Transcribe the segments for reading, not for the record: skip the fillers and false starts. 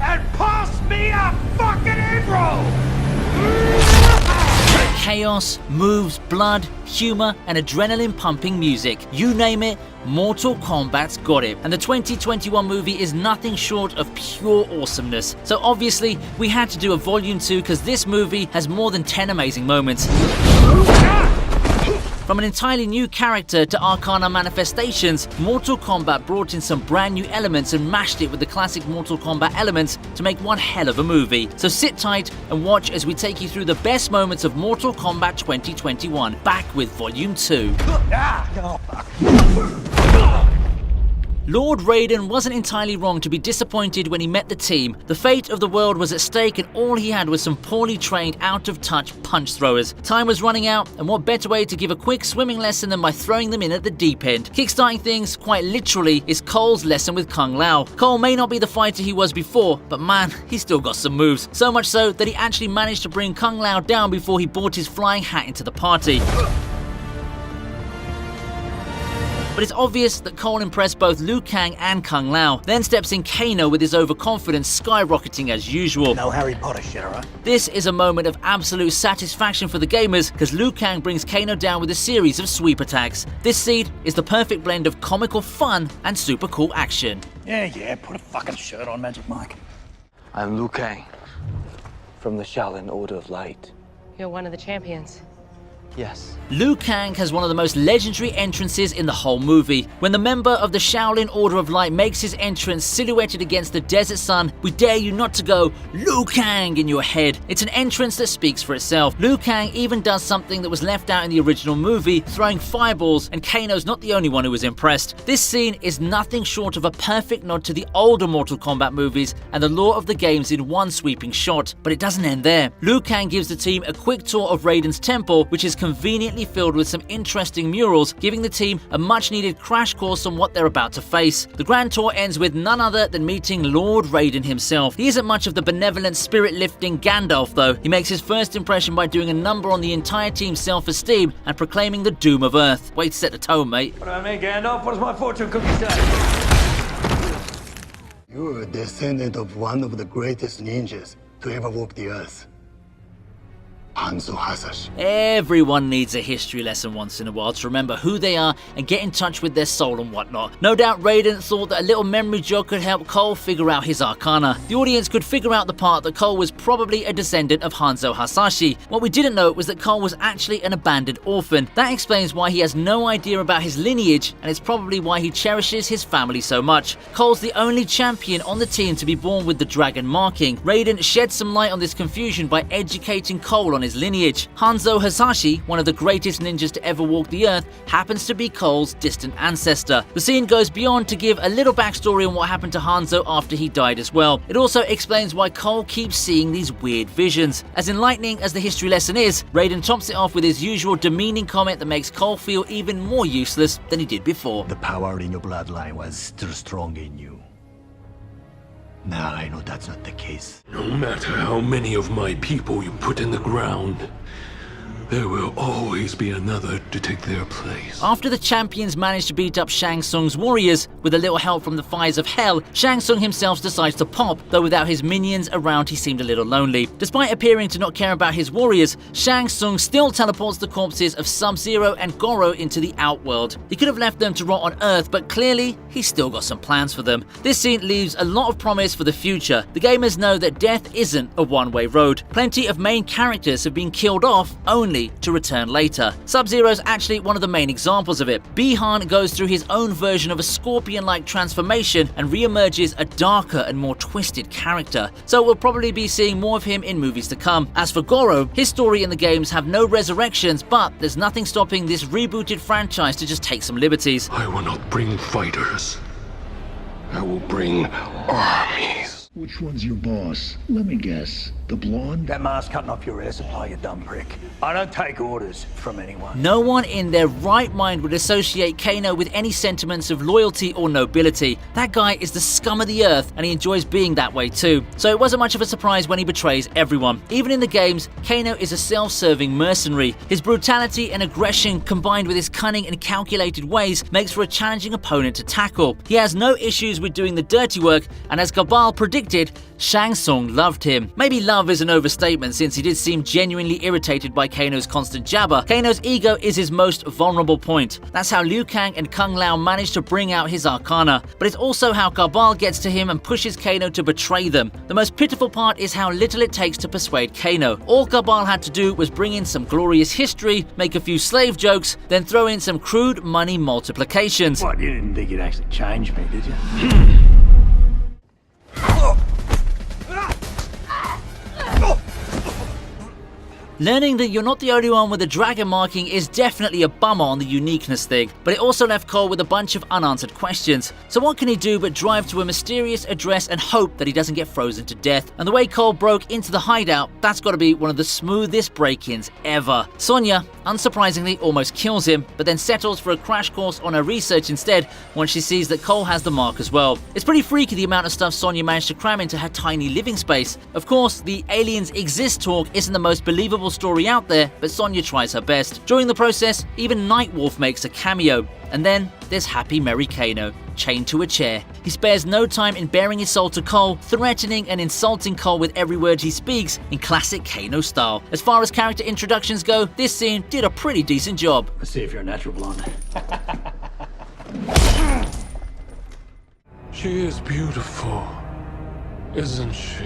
and pass me a fucking egg roll! Chaos, moves, blood, humor, and adrenaline-pumping music. You name it, Mortal Kombat's got it. And the 2021 movie is nothing short of pure awesomeness. So obviously, we had to do a Volume 2 because this movie has more than 10 amazing moments. From an entirely new character to arcana manifestations, Mortal Kombat brought in some brand new elements and mashed it with the classic Mortal Kombat elements to make one hell of a movie. So sit tight and watch as we take you through the best moments of Mortal Kombat 2021, back with Volume 2. Lord Raiden wasn't entirely wrong to be disappointed when he met the team. The fate of the world was at stake and all he had was some poorly trained, out-of-touch punch throwers. Time was running out, and what better way to give a quick swimming lesson than by throwing them in at the deep end. Kickstarting things, quite literally, is Cole's lesson with Kung Lao. Cole may not be the fighter he was before, but man, he's still got some moves. So much so that he actually managed to bring Kung Lao down before he brought his flying hat into the party. But it's obvious that Cole impressed both Liu Kang and Kung Lao. Then steps in Kano with his overconfidence skyrocketing as usual. No Harry Potter shit, alright? This is a moment of absolute satisfaction for the gamers because Liu Kang brings Kano down with a series of sweep attacks. This scene is the perfect blend of comical fun and super cool action. Yeah, put a fucking shirt on, Magic Mike. I'm Liu Kang, from the Shaolin Order of Light. You're one of the champions. Yes. Liu Kang has one of the most legendary entrances in the whole movie. When the member of the Shaolin Order of Light makes his entrance silhouetted against the desert sun, we dare you not to go Liu Kang in your head. It's an entrance that speaks for itself. Liu Kang even does something that was left out in the original movie, throwing fireballs, and Kano's not the only one who was impressed. This scene is nothing short of a perfect nod to the older Mortal Kombat movies and the lore of the games in one sweeping shot. But it doesn't end there. Liu Kang gives the team a quick tour of Raiden's temple, which is conveniently filled with some interesting murals, giving the team a much-needed crash course on what they're about to face. The grand tour ends with none other than meeting Lord Raiden himself. He isn't much of the benevolent, spirit-lifting Gandalf though. He makes his first impression by doing a number on the entire team's self-esteem and proclaiming the doom of Earth. Way to set the tone, mate. What about me, Gandalf? What does my fortune cookie say? You're a descendant of one of the greatest ninjas to ever walk the earth. Hanzo Hasashi. Everyone needs a history lesson once in a while to remember who they are and get in touch with their soul and whatnot. No doubt Raiden thought that a little memory jog could help Cole figure out his arcana. The audience could figure out the part that Cole was probably a descendant of Hanzo Hasashi. What we didn't know was that Cole was actually an abandoned orphan. That explains why he has no idea about his lineage, and it's probably why he cherishes his family so much. Cole's the only champion on the team to be born with the dragon marking. Raiden sheds some light on this confusion by educating Cole on his lineage. Hanzo Hasashi, one of the greatest ninjas to ever walk the earth, happens to be Cole's distant ancestor. The scene goes beyond to give a little backstory on what happened to Hanzo after he died as well. It also explains why Cole keeps seeing these weird visions. As enlightening as the history lesson is, Raiden tops it off with his usual demeaning comment that makes Cole feel even more useless than he did before. The power in your bloodline was still strong in you. Now I know that's not the case. No matter how many of my people you put in the ground, there will always be another to take their place. After the champions manage to beat up Shang Tsung's warriors, with a little help from the fires of hell, Shang Tsung himself decides to pop, though without his minions around he seemed a little lonely. Despite appearing to not care about his warriors, Shang Tsung still teleports the corpses of Sub-Zero and Goro into the Outworld. He could have left them to rot on Earth, but clearly he's still got some plans for them. This scene leaves a lot of promise for the future. The gamers know that death isn't a one-way road. Plenty of main characters have been killed off only to return later. Sub-Zero's actually one of the main examples of it. Bi-Han goes through his own version of a scorpion-like transformation and re-emerges a darker and more twisted character. So we'll probably be seeing more of him in movies to come. As for Goro, his story in the games have no resurrections, but there's nothing stopping this rebooted franchise to just take some liberties. I will not bring fighters. I will bring armies. Which one's your boss? Let me guess. The blonde? That mask cutting off your air supply, you dumb prick. I don't take orders from anyone. No one in their right mind would associate Kano with any sentiments of loyalty or nobility. That guy is the scum of the earth, and he enjoys being that way too. So it wasn't much of a surprise when he betrays everyone. Even in the games, Kano is a self-serving mercenary. His brutality and aggression, combined with his cunning and calculated ways, makes for a challenging opponent to tackle. He has no issues with doing the dirty work, and as Gabal predicted, Shang Tsung loved him. Maybe love is an overstatement since he did seem genuinely irritated by Kano's constant jabber. Kano's ego is his most vulnerable point. That's how Liu Kang and Kung Lao managed to bring out his arcana. But it's also how Kabal gets to him and pushes Kano to betray them. The most pitiful part is how little it takes to persuade Kano. All Kabal had to do was bring in some glorious history, make a few slave jokes, then throw in some crude money multiplications. What, you didn't think you'd actually change me, did you? Learning that you're not the only one with a dragon marking is definitely a bummer on the uniqueness thing, but it also left Cole with a bunch of unanswered questions. So what can he do but drive to a mysterious address and hope that he doesn't get frozen to death? And the way Cole broke into the hideout, that's gotta be one of the smoothest break-ins ever. Sonya, unsurprisingly, almost kills him, but then settles for a crash course on her research instead once she sees that Cole has the mark as well. It's pretty freaky the amount of stuff Sonya managed to cram into her tiny living space. Of course, the aliens exist talk isn't the most believable story out there, but Sonya tries her best. During the process, even Nightwolf makes a cameo. And then there's Happy Merry Kano, chained to a chair. He spares no time in bearing his soul to Cole, threatening and insulting Cole with every word he speaks in classic Kano style. As far as character introductions go, this scene did a pretty decent job. Let's see if you're a natural blonde. She is beautiful, isn't she?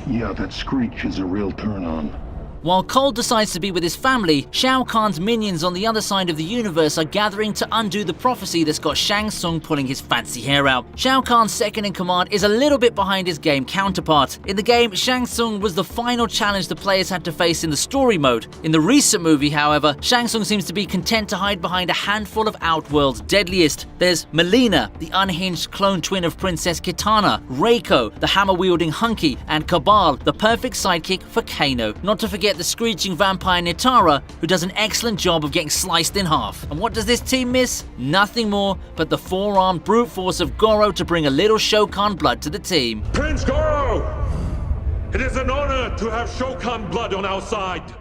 Yeah, that screech is a real turn-on. While Cole decides to be with his family, Shao Khan's minions on the other side of the universe are gathering to undo the prophecy that's got Shang Tsung pulling his fancy hair out. Shao Khan's second in command is a little bit behind his game counterpart. In the game, Shang Tsung was the final challenge the players had to face in the story mode. In the recent movie, however, Shang Tsung seems to be content to hide behind a handful of Outworld's deadliest. There's Melina, the unhinged clone twin of Princess Kitana, Reiko, the hammer-wielding hunky, and Kabal, the perfect sidekick for Kano. Not to forget the screeching vampire Nitara, who does an excellent job of getting sliced in half. And what does this team miss? Nothing more but the four-armed brute force of Goro to bring a little Shao Khan blood to the team. Prince Goro! It is an honor to have Shao Khan blood on our side.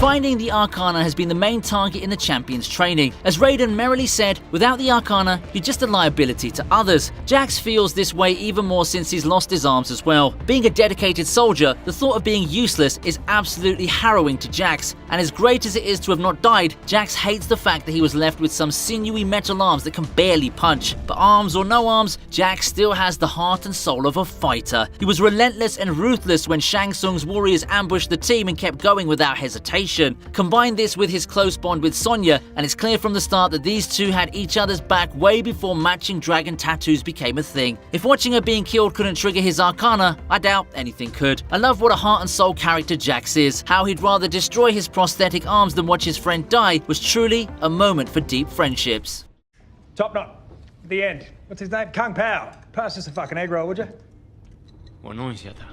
Finding the Arcana has been the main target in the champion's training. As Raiden merrily said, without the Arcana, you're just a liability to others. Jax feels this way even more since he's lost his arms as well. Being a dedicated soldier, the thought of being useless is absolutely harrowing to Jax. And as great as it is to have not died, Jax hates the fact that he was left with some sinewy metal arms that can barely punch. But arms or no arms, Jax still has the heart and soul of a fighter. He was relentless and ruthless when Shang Tsung's warriors ambushed the team and kept going without hesitation. Combine this with his close bond with Sonya, and it's clear from the start that these two had each other's back way before matching dragon tattoos became a thing. If watching her being killed couldn't trigger his Arcana, I doubt anything could. I love what a heart and soul character Jax is. How he'd rather destroy his prosthetic arms than watch his friend die was truly a moment for deep friendships. Top knot. The end. What's his name? Kung Pao. Pass us a fucking egg roll, would you?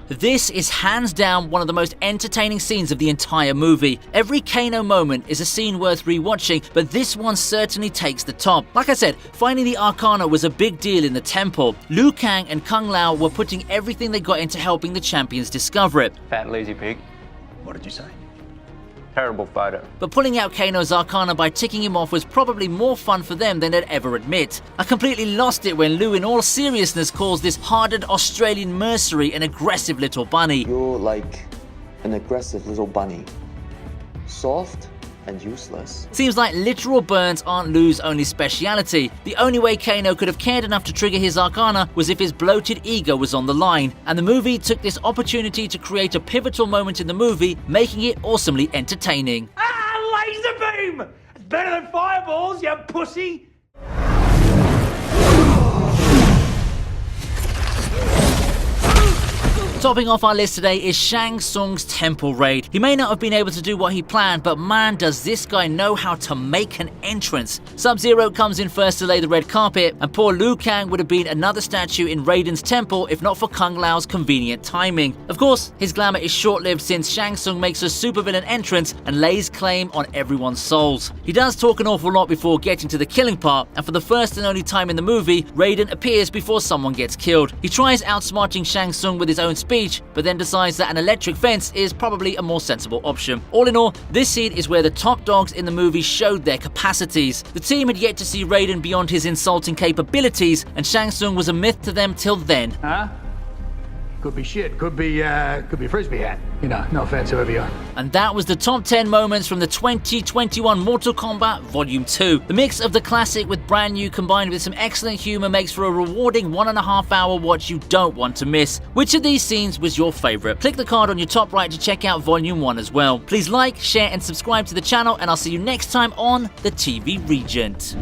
This is hands down one of the most entertaining scenes of the entire movie. Every Kano moment is a scene worth rewatching, but this one certainly takes the top. Like I said, finding the Arcana was a big deal in the temple. Liu Kang and Kung Lao were putting everything they got into helping the champions discover it. Fat lazy pig. What did you say? Terrible fighter. But pulling out Kano's Arcana by ticking him off was probably more fun for them than they'd ever admit. I completely lost it when Liu in all seriousness calls this hardened Australian mercenary an aggressive little bunny. You're like an aggressive little bunny. Soft and useless. Seems like literal burns aren't Liu's only speciality. The only way Kano could have cared enough to trigger his Arcana was if his bloated ego was on the line, and the movie took this opportunity to create a pivotal moment in the movie, making it awesomely entertaining. Ah, laser beam! It's better than fireballs, you pussy! Topping off our list today is Shang Tsung's temple raid. He may not have been able to do what he planned, but man does this guy know how to make an entrance. Sub-Zero comes in first to lay the red carpet, and poor Liu Kang would have been another statue in Raiden's temple if not for Kung Lao's convenient timing. Of course, his glamour is short-lived since Shang Tsung makes a supervillain entrance and lays claim on everyone's souls. He does talk an awful lot before getting to the killing part, and for the first and only time in the movie, Raiden appears before someone gets killed. He tries outsmarting Shang Tsung with his own speech, but then decides that an electric fence is probably a more sensible option. All in all, this scene is where the top dogs in the movie showed their capacities. The team had yet to see Raiden beyond his insulting capabilities, and Shang Tsung was a myth to them till then. Huh? Could be shit. Could be a frisbee hat. You know, no offense, whoever you are. And that was the top 10 moments from the 2021 Mortal Kombat Volume 2. The mix of the classic with brand new combined with some excellent humor makes for a rewarding 1.5 hour watch you don't want to miss. Which of these scenes was your favorite? Click the card on your top right to check out Volume 1 as well. Please like, share and subscribe to the channel, and I'll see you next time on the TV Regent.